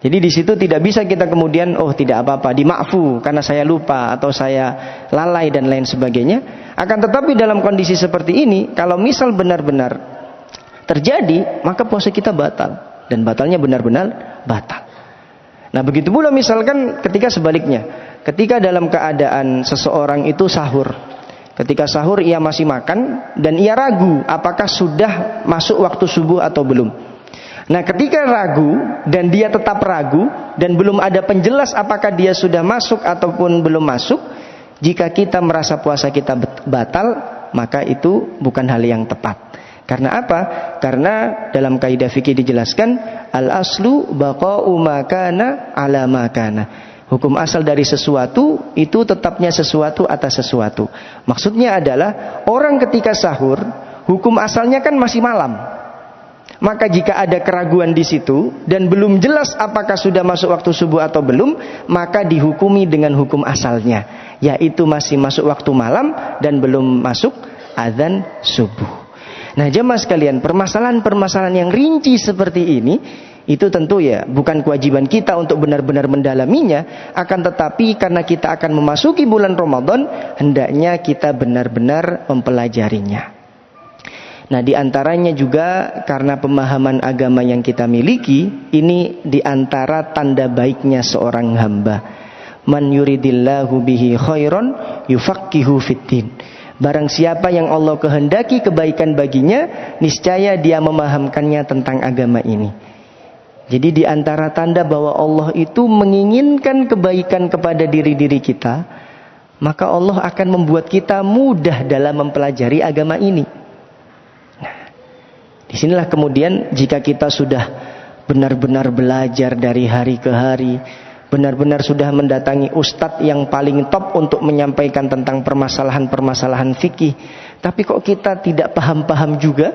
Jadi di situ tidak bisa kita kemudian tidak apa-apa, dimaafkan karena saya lupa atau saya lalai dan lain sebagainya. Akan tetapi dalam kondisi seperti ini, kalau misal benar-benar terjadi, maka puasa kita batal, dan batalnya benar-benar batal. Nah, begitu pula misalkan ketika sebaliknya, ketika dalam keadaan seseorang itu sahur, ketika sahur ia masih makan dan ia ragu apakah sudah masuk waktu subuh atau belum. Nah, ketika ragu dan dia tetap ragu dan belum ada penjelas apakah dia sudah masuk ataupun belum masuk, jika kita merasa puasa kita batal, maka itu bukan hal yang tepat. Karena apa? Karena dalam kaidah fikih dijelaskan, al-aslu baqa'u ma kana ala ma kana. Hukum asal dari sesuatu itu tetapnya sesuatu atas sesuatu. Maksudnya adalah orang ketika sahur, hukum asalnya kan masih malam. Maka jika ada keraguan di situ dan belum jelas apakah sudah masuk waktu subuh atau belum, maka dihukumi dengan hukum asalnya, yaitu masih masuk waktu malam dan belum masuk azan subuh. Nah, jemaah sekalian, permasalahan-permasalahan yang rinci seperti ini, itu tentu ya bukan kewajiban kita untuk benar-benar mendalaminya, akan tetapi karena kita akan memasuki bulan Ramadan, hendaknya kita benar-benar mempelajarinya. Nah, di antaranya juga karena pemahaman agama yang kita miliki, ini di antara tanda baiknya seorang hamba. Man yuridillahu bihi khairan yufaqihu fiddin. Barang siapa yang Allah kehendaki kebaikan baginya, niscaya dia memahamkannya tentang agama ini. Jadi di antara tanda bahwa Allah itu menginginkan kebaikan kepada diri-diri kita, maka Allah akan membuat kita mudah dalam mempelajari agama ini. Disinilah kemudian jika kita sudah benar-benar belajar dari hari ke hari, benar-benar sudah mendatangi ustadz yang paling top untuk menyampaikan tentang permasalahan-permasalahan fikih, tapi kok kita tidak paham-paham juga,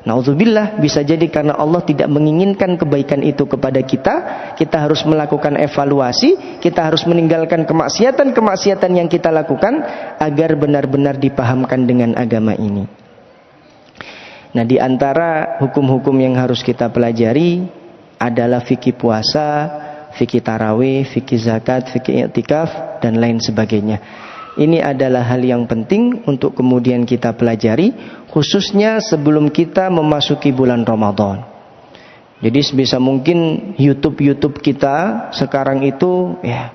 naudzubillah, bisa jadi karena Allah tidak menginginkan kebaikan itu kepada kita. Kita harus melakukan evaluasi, kita harus meninggalkan kemaksiatan-kemaksiatan yang kita lakukan agar benar-benar dipahamkan dengan agama ini. Nah, di antara hukum-hukum yang harus kita pelajari adalah fikih puasa, fikih tarawih, fikih zakat, fikih i'tikaf, dan lain sebagainya. Ini adalah hal yang penting untuk kemudian kita pelajari, khususnya sebelum kita memasuki bulan Ramadan. Jadi sebisa mungkin YouTube kita sekarang itu, ya,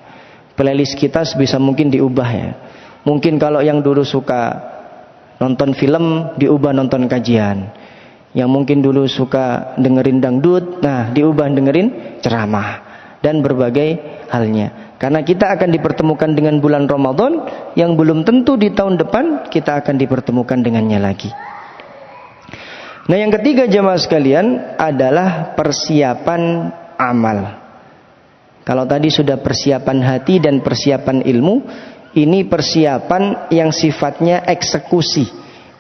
playlist kita sebisa mungkin diubah ya. Mungkin kalau yang dulu suka nonton film, diubah nonton kajian. Yang mungkin dulu suka dengerin dangdut, nah diubah dengerin ceramah. Dan berbagai halnya. Karena kita akan dipertemukan dengan bulan Ramadan, yang belum tentu di tahun depan kita akan dipertemukan dengannya lagi. Nah, yang ketiga jemaah sekalian adalah persiapan amal. Kalau tadi sudah persiapan hati dan persiapan ilmu, ini persiapan yang sifatnya eksekusi.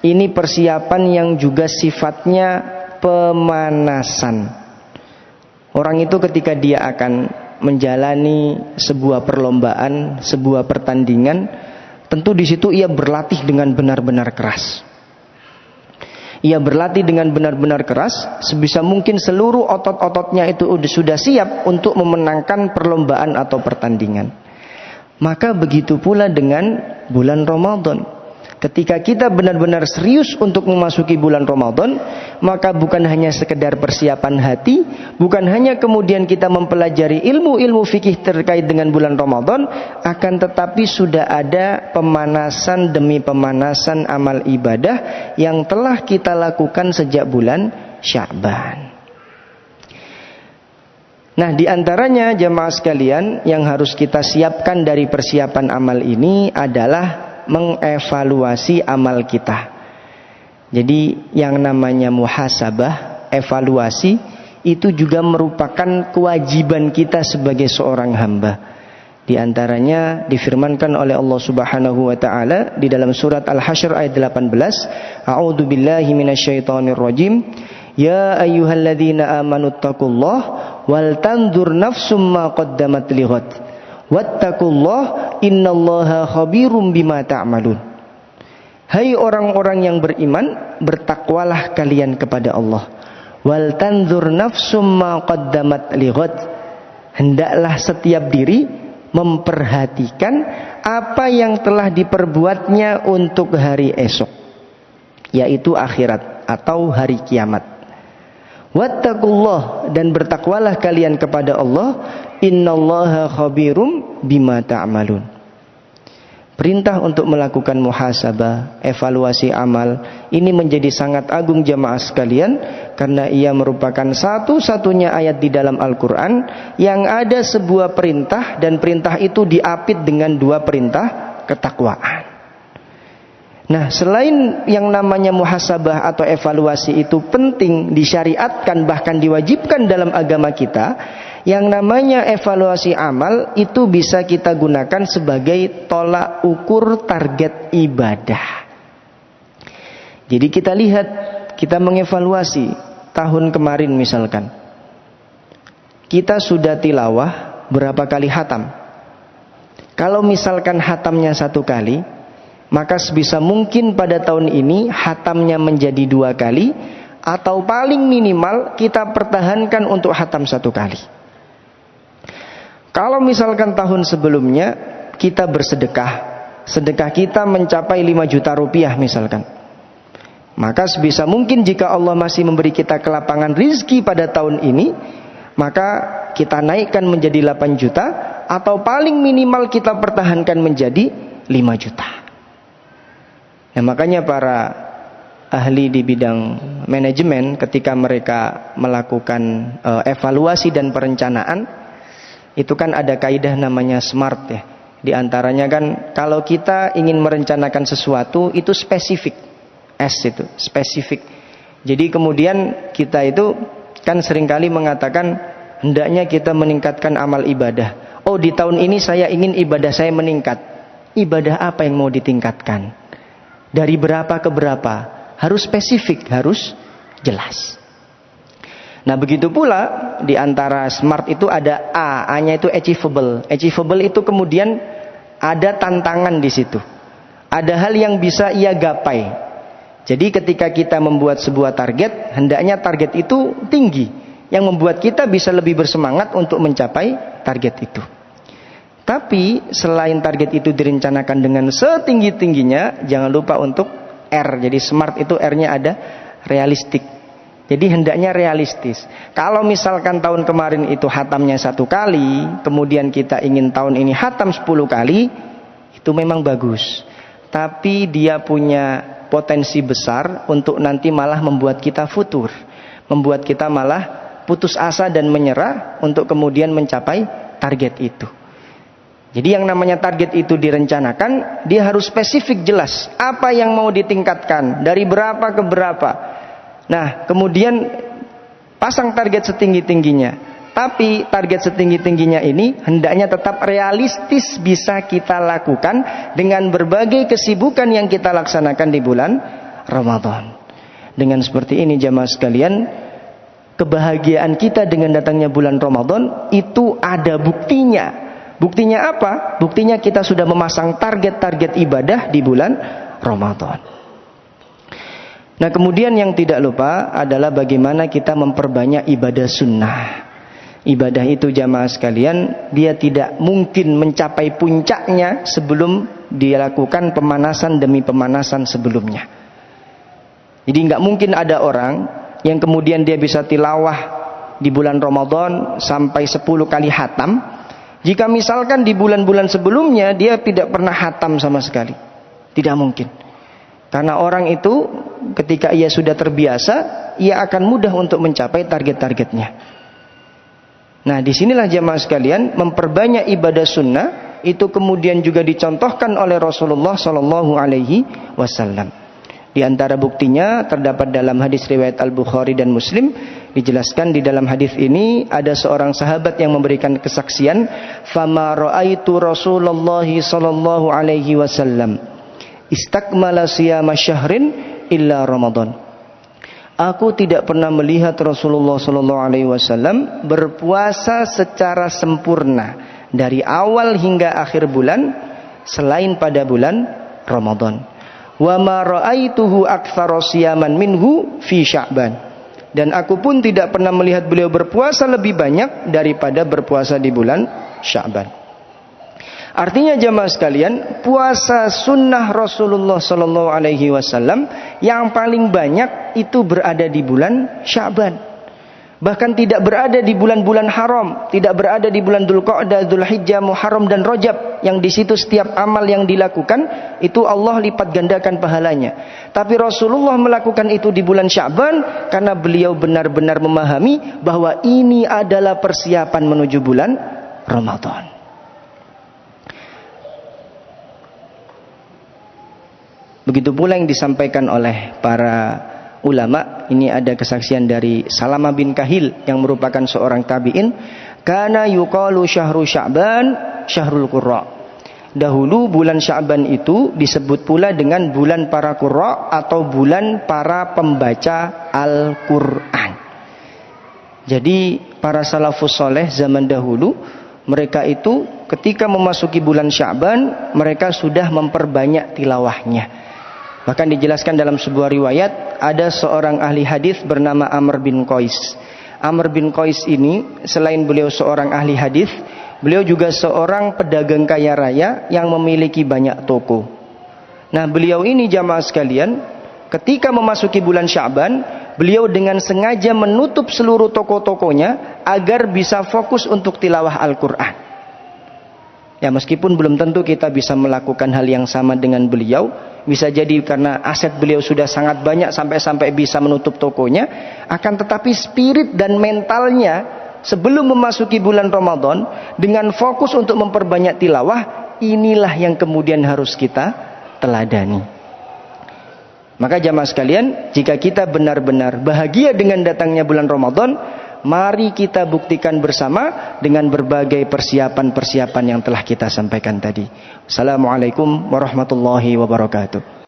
Ini persiapan yang juga sifatnya pemanasan. Orang itu ketika dia akan menjalani sebuah perlombaan, sebuah pertandingan, tentu di situ ia berlatih dengan benar-benar keras. Ia berlatih dengan benar-benar keras, sebisa mungkin seluruh otot-ototnya itu sudah siap untuk memenangkan perlombaan atau pertandingan. Maka begitu pula dengan bulan Ramadan. Ketika kita benar-benar serius untuk memasuki bulan Ramadan, maka bukan hanya sekedar persiapan hati, bukan hanya kemudian kita mempelajari ilmu-ilmu fikih terkait dengan bulan Ramadan, akan tetapi sudah ada pemanasan demi pemanasan amal ibadah yang telah kita lakukan sejak bulan Sya'ban. Nah, di antaranya jamaah sekalian yang harus kita siapkan dari persiapan amal ini adalah mengevaluasi amal kita. Jadi yang namanya muhasabah, evaluasi, itu juga merupakan kewajiban kita sebagai seorang hamba. Di antaranya difirmankan oleh Allah Subhanahu wa taala di dalam surat Al-Hasyr ayat 18, A'udzu billahi minasyaitonir rajim. Ya ayyuhalladzina amanuttaqullaha wal tanzur nafsum ma qaddamat lighad. Wattaqullah innallaha khabirum bima ta'malun. Hai orang-orang yang beriman, bertakwalah kalian kepada Allah. Wal tanzur nafsum ma qaddamat lighad. Hendaklah setiap diri memperhatikan apa yang telah diperbuatnya untuk hari esok, yaitu akhirat atau hari kiamat. Wattaqullah, dan bertakwalah kalian kepada Allah. Innallaha khabirum bima ta'malun. Perintah untuk melakukan muhasabah, evaluasi amal, ini menjadi sangat agung jamaah sekalian, karena ia merupakan satu-satunya ayat di dalam Al-Quran yang ada sebuah perintah, dan perintah itu diapit dengan dua perintah ketakwaan. Nah, selain yang namanya muhasabah atau evaluasi itu penting, disyariatkan, bahkan diwajibkan dalam agama kita, yang namanya evaluasi amal itu bisa kita gunakan sebagai tolak ukur target ibadah. Jadi kita lihat, kita mengevaluasi tahun kemarin misalkan, kita sudah tilawah berapa kali hatam. Kalau misalkan hatamnya 1 kali, maka sebisa mungkin pada tahun ini hatamnya menjadi 2 kali, atau paling minimal kita pertahankan untuk hatam 1 kali. Kalau misalkan tahun sebelumnya kita bersedekah, sedekah kita mencapai 5 juta rupiah misalkan, maka sebisa mungkin jika Allah masih memberi kita kelapangan rizki pada tahun ini, maka kita naikkan menjadi 8 juta, atau paling minimal kita pertahankan menjadi 5 juta. Nah, makanya para ahli di bidang manajemen ketika mereka melakukan evaluasi dan perencanaan, itu kan ada kaidah namanya SMART ya. Di antaranya kan, kalau kita ingin merencanakan sesuatu itu spesifik. S itu spesifik. Jadi kemudian kita itu kan seringkali mengatakan hendaknya kita meningkatkan amal ibadah. Oh, di tahun ini saya ingin ibadah saya meningkat. Ibadah apa yang mau ditingkatkan? Dari berapa ke berapa? Harus spesifik, harus jelas. Nah, begitu pula di antara SMART itu ada A. A-nya itu achievable. Achievable itu kemudian ada tantangan di situ. Ada hal yang bisa ia gapai. Jadi ketika kita membuat sebuah target, hendaknya target itu tinggi, yang membuat kita bisa lebih bersemangat untuk mencapai target itu. Tapi selain target itu direncanakan dengan setinggi-tingginya, jangan lupa untuk R. Jadi SMART itu R-nya ada realistik. Jadi hendaknya realistis. Kalau misalkan tahun kemarin itu hatamnya 1 kali, kemudian kita ingin tahun ini hatam 10 kali, itu memang bagus. Tapi dia punya potensi besar untuk nanti malah membuat kita futur, membuat kita malah putus asa dan menyerah untuk kemudian mencapai target itu. Jadi yang namanya target itu direncanakan, dia harus spesifik, jelas apa yang mau ditingkatkan, dari berapa ke berapa. Nah, kemudian pasang target setinggi-tingginya. Tapi target setinggi-tingginya ini hendaknya tetap realistis bisa kita lakukan dengan berbagai kesibukan yang kita laksanakan di bulan Ramadan. Dengan seperti ini jamaah sekalian, kebahagiaan kita dengan datangnya bulan Ramadan itu ada buktinya. Buktinya apa? Buktinya kita sudah memasang target-target ibadah di bulan Ramadan. Nah, kemudian yang tidak lupa adalah bagaimana kita memperbanyak ibadah sunnah. Ibadah itu jamaah sekalian, dia tidak mungkin mencapai puncaknya sebelum dilakukan pemanasan demi pemanasan sebelumnya. Jadi nggak mungkin ada orang yang kemudian dia bisa tilawah di bulan Ramadan sampai 10 kali hatam, jika misalkan di bulan-bulan sebelumnya dia tidak pernah hatam sama sekali. Tidak mungkin. Karena orang itu ketika ia sudah terbiasa, ia akan mudah untuk mencapai target-targetnya. Nah, disinilah jamaah sekalian, memperbanyak ibadah sunnah itu kemudian juga dicontohkan oleh Rasulullah Shallallahu Alaihi Wasallam. Di antara buktinya terdapat dalam hadis riwayat Al-Bukhari dan Muslim, dijelaskan di dalam hadis ini ada seorang sahabat yang memberikan kesaksian, "Fama ra'aitu Rasulullah Shallallahu Alaihi Wasallam istakmala siyama syahrin illa Ramadan." Aku tidak pernah melihat Rasulullah Sallallahu Alaihi Wasallam berpuasa secara sempurna dari awal hingga akhir bulan selain pada bulan Ramadan. Wa ma ra'aituhu aktsara siyaman minhu fi Sya'ban. Dan aku pun tidak pernah melihat beliau berpuasa lebih banyak daripada berpuasa di bulan Sya'ban. Artinya jamaah sekalian, puasa sunnah Rasulullah Sallallahu Alaihi Wasallam yang paling banyak itu berada di bulan Sya'ban. Bahkan tidak berada di bulan-bulan haram, tidak berada di bulan Dzulqa'dah, Dzulhijjah, Muharram dan Rajab, yang di situ setiap amal yang dilakukan itu Allah lipat gandakan pahalanya. Tapi Rasulullah melakukan itu di bulan Sya'ban karena beliau benar-benar memahami bahwa ini adalah persiapan menuju bulan Ramadan. Begitu pula yang disampaikan oleh para ulama. Ini ada kesaksian dari Salamah bin Kahil yang merupakan seorang tabi'in. Kana yuqalu syahru Sya'ban syahrul qurra. Dahulu bulan Sya'ban itu disebut pula dengan bulan para qurra atau bulan para pembaca Al-Qur'an. Jadi para salafus soleh zaman dahulu, mereka itu ketika memasuki bulan Sya'ban, mereka sudah memperbanyak tilawahnya. Bahkan dijelaskan dalam sebuah riwayat, ada seorang ahli hadis bernama Amr bin Qais. Amr bin Qais ini selain beliau seorang ahli hadis, beliau juga seorang pedagang kaya raya yang memiliki banyak toko. Nah, beliau ini jamaah sekalian, ketika memasuki bulan Sya'ban, beliau dengan sengaja menutup seluruh toko-tokonya agar bisa fokus untuk tilawah Al-Qur'an. Ya, meskipun belum tentu kita bisa melakukan hal yang sama dengan beliau. Bisa jadi karena aset beliau sudah sangat banyak sampai bisa menutup tokonya. Akan tetapi spirit dan mentalnya sebelum memasuki bulan Ramadan dengan fokus untuk memperbanyak tilawah, inilah yang kemudian harus kita teladani. Maka jamaah sekalian, jika kita benar-benar bahagia dengan datangnya bulan Ramadan, mari kita buktikan bersama dengan berbagai persiapan-persiapan yang telah kita sampaikan tadi. Assalamualaikum warahmatullahi wabarakatuh.